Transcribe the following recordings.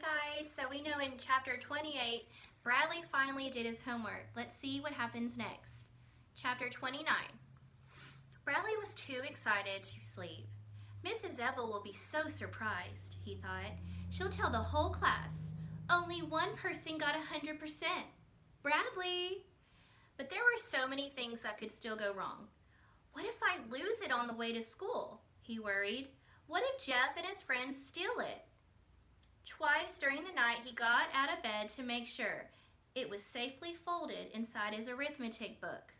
guys, so we know in chapter 28, Bradley finally did his homework. Let's see what happens next. Chapter 29. Bradley was too excited to sleep. Mrs. Ebel will be so surprised, he thought. She'll tell the whole class. Only one person got 100%. Bradley! But there were so many things that could still go wrong. What if I lose it on the way to school? He worried. What if Jeff and his friends steal it? Twice during the night he got out of bed to make sure it was safely folded inside his arithmetic book.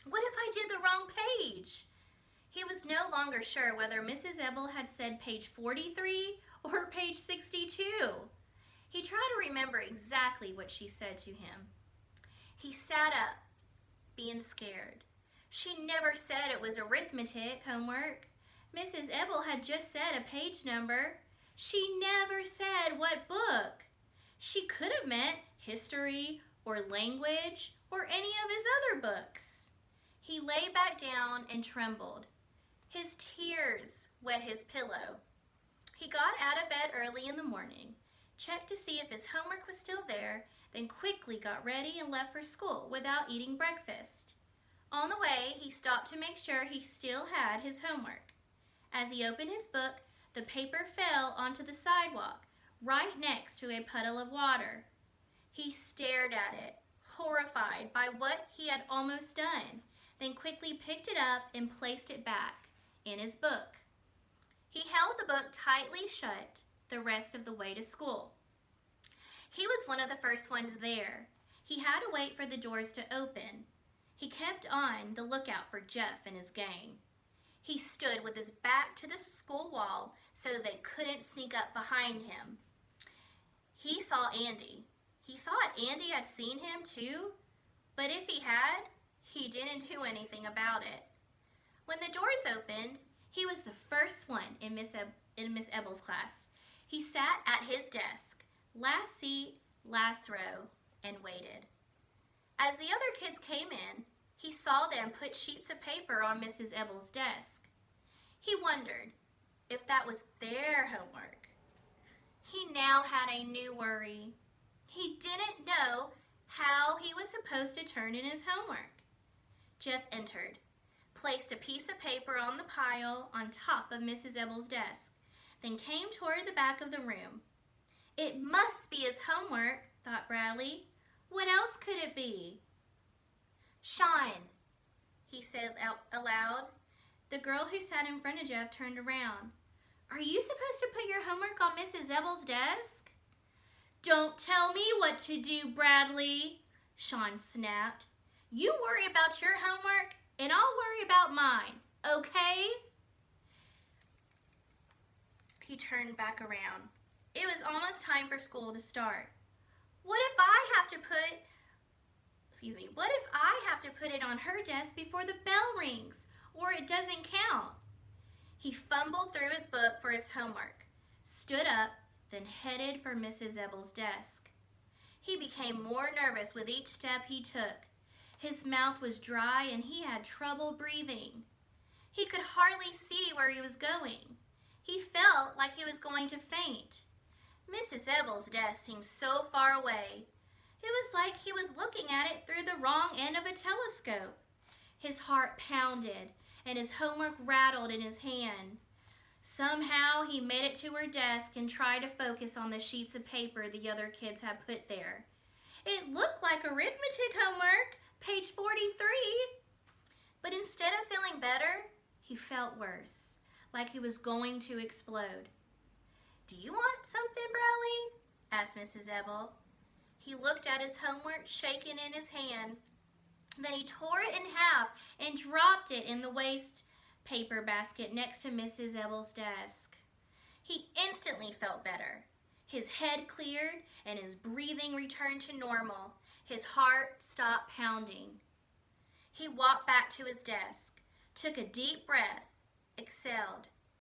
What if I did the wrong page? He was no longer sure whether Mrs. Ebel had said page 43 or page 62. He tried to remember exactly what she said to him. He sat up, being scared. She never said it was arithmetic homework. Mrs. Ebel had just said a page number. She never said what book. She could have meant history or language or any of his other books. He lay back down and trembled. His tears wet his pillow. He got out of bed early in the morning, checked to see if his homework was still there, then quickly got ready and left for school without eating breakfast. On the way, he stopped to make sure he still had his homework. As he opened his book, the paper fell onto the sidewalk, right next to a puddle of water. He stared at it, horrified by what he had almost done, then quickly picked it up and placed it back in his book. He held the book tightly shut the rest of the way to school. He was one of the first ones there. He had to wait for the doors to open. He kept on the lookout for Jeff and his gang. He stood with his back to the school wall so they couldn't sneak up behind him. He saw Andy. He thought Andy had seen him too, but if he had, he didn't do anything about it. When the doors opened, he was the first one in Miss Ebel's class. He sat at his desk, last seat, last row, and waited. As the other kids came in, he saw them put sheets of paper on Mrs. Ebel's desk. He wondered if that was their homework. He now had a new worry. He didn't know how he was supposed to turn in his homework. Jeff entered, placed a piece of paper on the pile on top of Mrs. Ebel's desk, then came toward the back of the room. It must be his homework, thought Bradley. What else could it be? Shine, he said aloud. The girl who sat in front of Jeff turned around. Are you supposed to put your homework on Mrs. Ebel's desk? Don't tell me what to do, Bradley, Sean snapped. You worry about your homework and I'll worry about mine, okay? He turned back around. It was almost time for school to start. What if I have to put it on her desk before the bell rings or it doesn't count? He fumbled through his book for his homework, stood up, then headed for Mrs. Ebel's desk. He became more nervous with each step he took. His mouth was dry and he had trouble breathing. He could hardly see where he was going. He felt like he was going to faint. Mrs. Ebel's desk seemed so far away. It was like he was looking at it through the wrong end of a telescope. His heart pounded and his homework rattled in his hand. Somehow he made it to her desk and tried to focus on the sheets of paper the other kids had put there. It looked like arithmetic homework, page 43. But instead of feeling better, he felt worse, like he was going to explode. Do you want something, Bradley? Asked Mrs. Ebel. He looked at his homework shaking in his hand. Then he tore it in half and dropped it in the waste paper basket next to Mrs. Ebel's desk. He instantly felt better. His head cleared and his breathing returned to normal. His heart stopped pounding. He walked back to his desk, took a deep breath, exhaled,